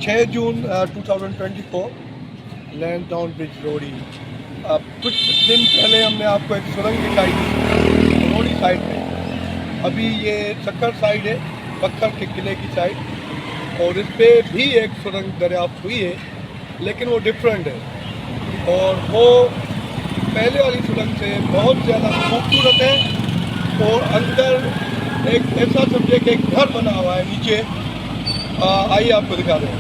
6 जून 2024 land down bridge रोडी। कुछ दिन पहले हमने आपको एक सुरंग दिखाई थी रोडी साइड में। अभी ये सक्कर साइड है, बक्सर के किले की साइड, और इस पर भी एक सुरंग दरियाफ्त हुई है, लेकिन वो डिफरेंट है और वो पहले वाली सुरंग से बहुत ज़्यादा खूबसूरत है। और अंदर एक ऐसा समझे कि एक घर बना हुआ है नीचे। आइए आपको दिखा दें।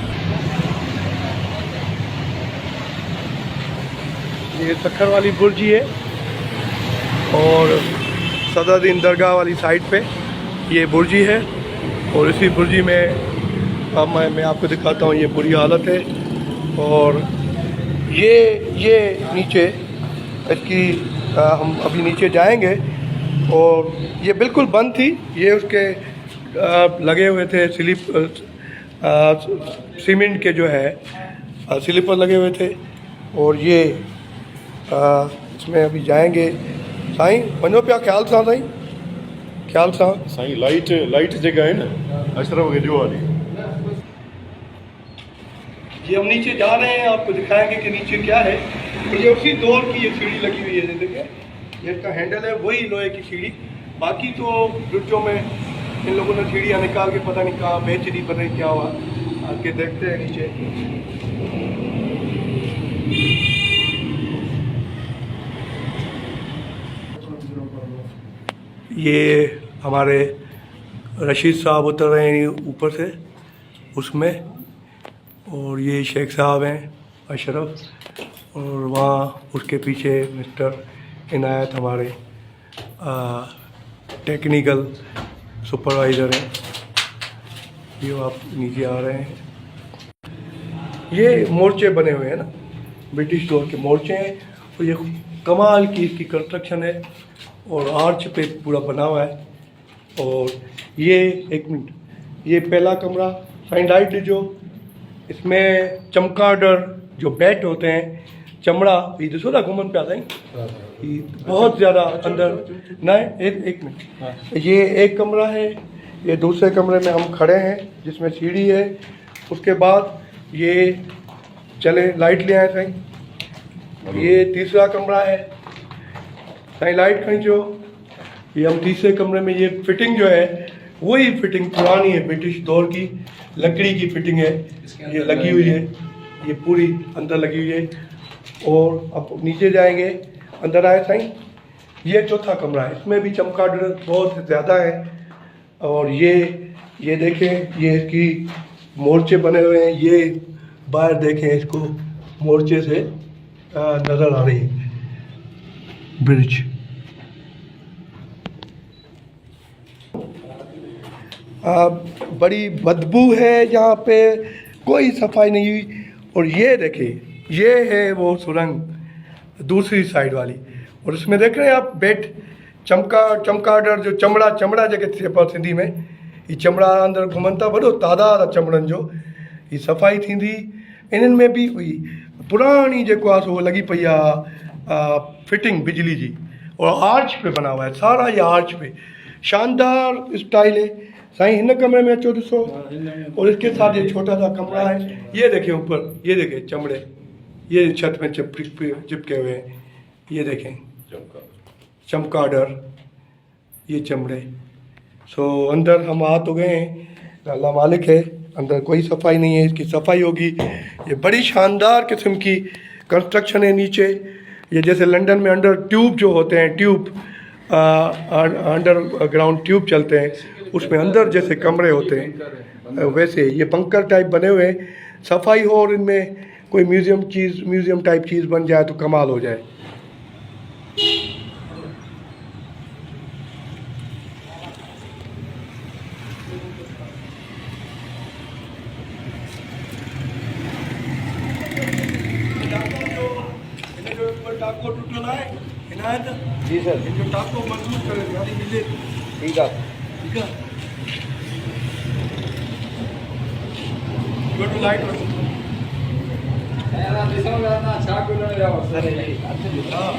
ये सक्खर वाली बुर्जी है और सदरुद्दीन दरगाह वाली साइड पे ये बुर्जी है। और इसी बुर्जी में अब मैं आपको दिखाता हूँ, ये बुरी हालत है। और ये नीचे इसकी हम अभी नीचे जाएंगे और ये बिल्कुल बंद थी। ये उसके लगे हुए थे सीमेंट के जो है स्लीपर लगे हुए थे। और ये इसमें अभी जाएंगे। साईं वञो पिया ख्याल सां, साईं ख्याल सां। साईं लाइट जगह है ना अशरफ गजो वाली। ये हम नीचे जा रहे हैं, आपको दिखाएंगे कि नीचे क्या है। तो ये उसी दौर की ये सीढ़ी लगी हुई है, देखिए ये इसका हैंडल है, वही लोहे की सीढ़ी। बाकी तो ब्रिजों में इन लोगों ने सीढ़ियाँ निकाल के पता नहीं कहाँ बेच दी, पता नहीं क्या हुआ। आके देखते हैं नीचे। ये हमारे रशीद साहब उतर रहे हैं ऊपर से उसमें, और ये शेख साहब हैं अशरफ, और वहाँ उसके पीछे मिस्टर इनायत हमारे टेक्निकल सुपरवाइज़र हैं। ये आप नीचे आ रहे हैं। ये मोर्चे बने हुए हैं ना, ब्रिटिश दौर के मोर्चे हैं। और ये कमाल की इसकी कंस्ट्रक्शन है और आर्च पे पूरा बना हुआ है। और ये एक मिनट, ये पहला कमरा साइन लाइट जो इसमें चमगादड़ जो बैट होते हैं, चमड़ा, ये देखो ना घूमन पे आता है, ये बहुत ज़्यादा अंदर ना। एक मिनट, ये एक कमरा है। ये दूसरे कमरे में हम खड़े हैं जिसमें सीढ़ी है। उसके बाद ये चले लाइट ले आए साईं। ये तीसरा कमरा है, साईं लाइट खींचो। ये हम तीसरे कमरे में, ये फिटिंग जो है वही फिटिंग पुरानी है, ब्रिटिश दौर की लकड़ी की फिटिंग है, ये लगी हुई है, ये पूरी अंदर लगी हुई है। और अब नीचे जाएंगे, अंदर आए साईं। ये चौथा कमरा है, इसमें भी चमगादड़ बहुत ज़्यादा है। और ये देखें, ये इसकी मोर्चे बने हुए हैं। ये बाहर देखें, इसको मोर्चे से नज़र आ रही है ब्रिज। बड़ी बदबू है यहाँ पे, कोई सफाई नहीं हुई। और ये देखिए, ये है वो सुरंग दूसरी साइड वाली। और इसमें देख रहे हैं आप बेट चमगादड़ जो चमड़ा जगह थे पर सिंधी में, ये चमड़ा अंदर घुमनि था, वॾो तादाद चमड़नि जो। ये सफ़ाई थींदी इन्हनि में बि हुई। पुरानी जेको आहे सो लॻी पई आहे फिटिंग बिजली जी। और आर्च पे बना हुआ है सारा, ये आर्च पे शानदार स्टाइल है साईं। हिन कमरे में अचो ॾिसो। और इसके साथ ये छोटा सा कमरा है। ये देखिए ऊपर, ये देखिए चमड़े, ये छत में चिपके हुए हैं। ये देखें चमगादड़, ये चमड़े। सो अंदर हम आ तो गए हैं, अल्लाह मालिक है, अंदर कोई सफाई नहीं है। इसकी सफाई होगी। ये बड़ी शानदार किस्म की कंस्ट्रक्शन है नीचे। ये जैसे लंदन में अंडर ट्यूब जो होते हैं, ट्यूब अंडर ग्राउंड ट्यूब चलते हैं, उसमें अंदर जैसे कमरे होते हैं वैसे ये बंकर टाइप बने हुए हैं। सफाई हो और इनमें कोई म्यूज़ियम टाइप चीज़ बन जाए तो कमाल हो जाए। टाको टूटल है इनायत जी सर, इनजो टाको मजबूत करे यानी मिले। ठीक है, ठीक है। गुड लाइट रखो। यार ॾिसो ना छा गुल रहा है सर। हां